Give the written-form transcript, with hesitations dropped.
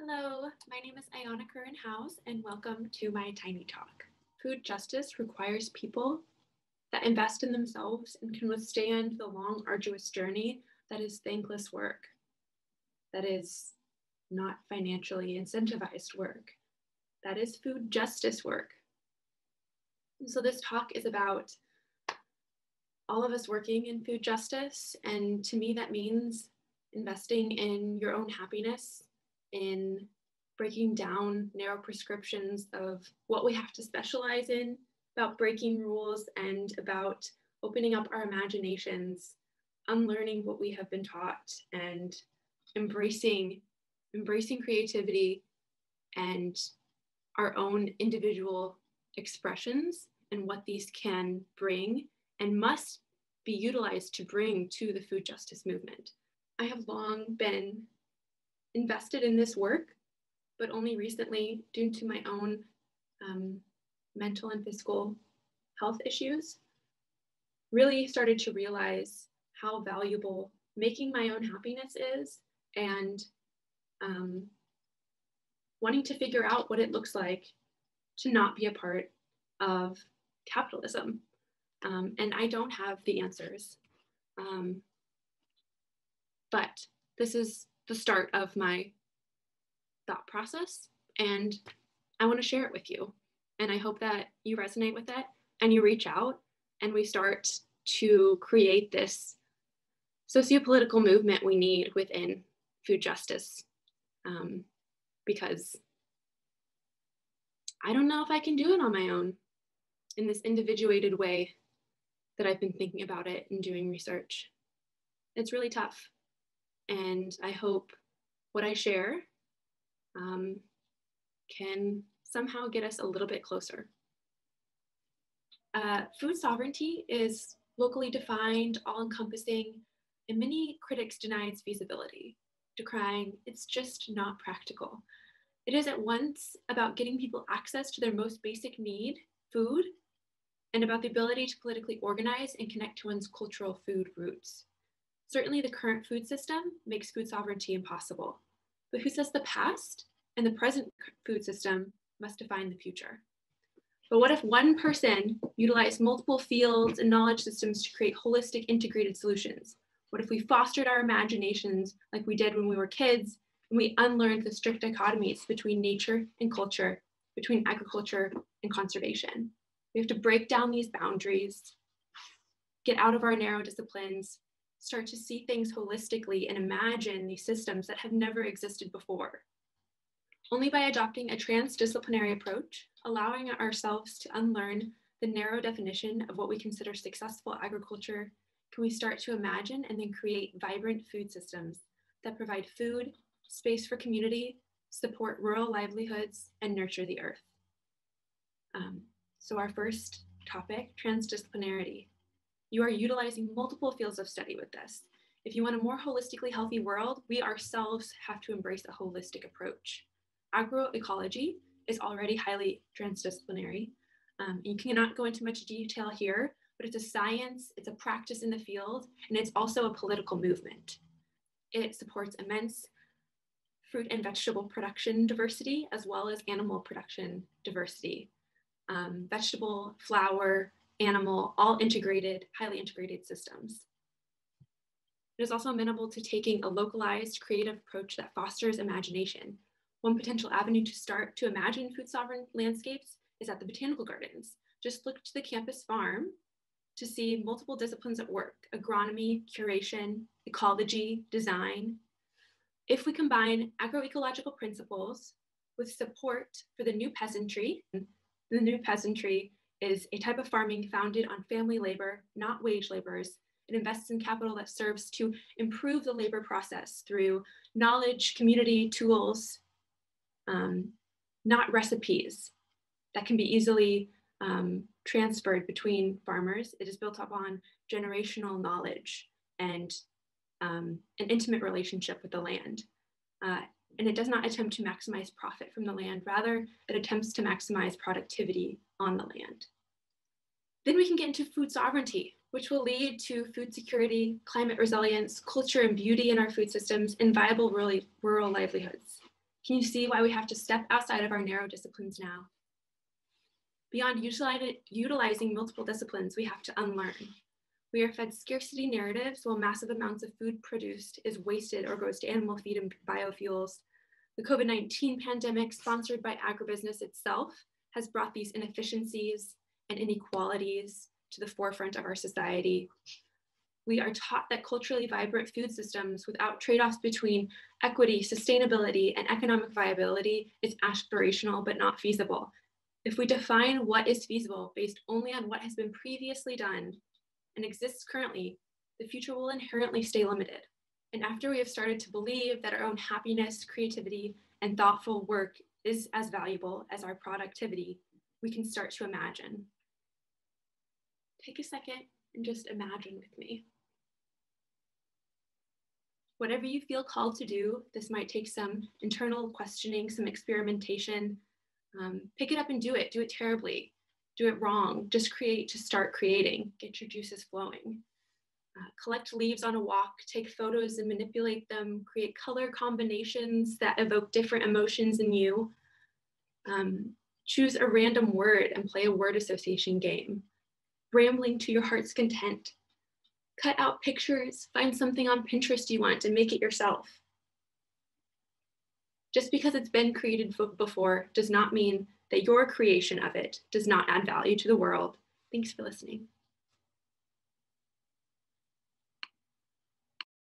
Hello, my name is Ayana Curran-Howes, and welcome to my Tiny Talk. Food justice requires people that invest in themselves and can withstand the long, arduous journey that is thankless work, that is not financially incentivized work, that is food justice work. And so this talk is about all of us working in food justice, and to me that means investing in your own happiness, in breaking down narrow prescriptions of what we have to specialize in, about breaking rules, and about opening up our imaginations, unlearning what we have been taught, and embracing creativity and our own individual expressions and what these can bring and must be utilized to bring to the food justice movement. I have long been invested in this work, but only recently, due to my own mental and physical health issues, really started to realize how valuable making my own happiness is, and wanting to figure out what it looks like to not be a part of capitalism. And I don't have the answers, but this is the start of my thought process, and I want to share it with you. And I hope that you resonate with it and you reach out and we start to create this sociopolitical movement we need within food justice, because I don't know if I can do it on my own in this individuated way that I've been thinking about it and doing research. It's really tough. And I hope what I share can somehow get us a little bit closer. Food sovereignty is locally defined, all-encompassing, and many critics deny its feasibility, decrying it's just not practical. It is at once about getting people access to their most basic need, food, and about the ability to politically organize and connect to one's cultural food roots. Certainly the current food system makes food sovereignty impossible, but who says the past and the present food system must define the future? But what if one person utilized multiple fields and knowledge systems to create holistic integrated solutions? What if we fostered our imaginations like we did when we were kids, and we unlearned the strict dichotomies between nature and culture, between agriculture and conservation? We have to break down these boundaries, get out of our narrow disciplines, start to see things holistically and imagine these systems that have never existed before. Only by adopting a transdisciplinary approach, allowing ourselves to unlearn the narrow definition of what we consider successful agriculture, can we start to imagine and then create vibrant food systems that provide food, space for community, support rural livelihoods, and nurture the earth. So our first topic, transdisciplinarity. You are utilizing multiple fields of study with this. If you want a more holistically healthy world, we ourselves have to embrace a holistic approach. Agroecology is already highly transdisciplinary. You cannot go into much detail here, but it's a science, it's a practice in the field, and it's also a political movement. It supports immense fruit and vegetable production diversity, as well as animal production diversity. Vegetable, flower, animal, all integrated, highly integrated systems. It is also amenable to taking a localized, creative approach that fosters imagination. One potential avenue to start to imagine food sovereign landscapes is at the botanical gardens. Just look to the campus farm to see multiple disciplines at work: agronomy, curation, ecology, design. If we combine agroecological principles with support for the new peasantry is a type of farming founded on family labor, not wage laborers. It invests in capital that serves to improve the labor process through knowledge, community, tools, not recipes that can be easily transferred between farmers. It is built upon generational knowledge and an intimate relationship with the land. And it does not attempt to maximize profit from the land. Rather, it attempts to maximize productivity on the land. Then we can get into food sovereignty, which will lead to food security, climate resilience, culture and beauty in our food systems, and viable rural livelihoods. Can you see why we have to step outside of our narrow disciplines now? Beyond utilizing multiple disciplines, we have to unlearn. We are fed scarcity narratives while massive amounts of food produced is wasted or goes to animal feed and biofuels. The COVID-19 pandemic, sponsored by agribusiness itself, has brought these inefficiencies and inequalities to the forefront of our society. We are taught that culturally vibrant food systems without trade-offs between equity, sustainability, and economic viability is aspirational but not feasible. If we define what is feasible based only on what has been previously done and exists currently, the future will inherently stay limited. And after we have started to believe that our own happiness, creativity, and thoughtful work is as valuable as our productivity, we can start to imagine. Take a second and just imagine with me. Whatever you feel called to do, this might take some internal questioning, some experimentation. Pick it up and do it terribly, do it wrong, just start creating, get your juices flowing. Collect leaves on a walk, take photos and manipulate them, create color combinations that evoke different emotions in you. Choose a random word and play a word association game. Rambling to your heart's content. Cut out pictures, find something on Pinterest you want and make it yourself. Just because it's been created before does not mean that your creation of it does not add value to the world. Thanks for listening.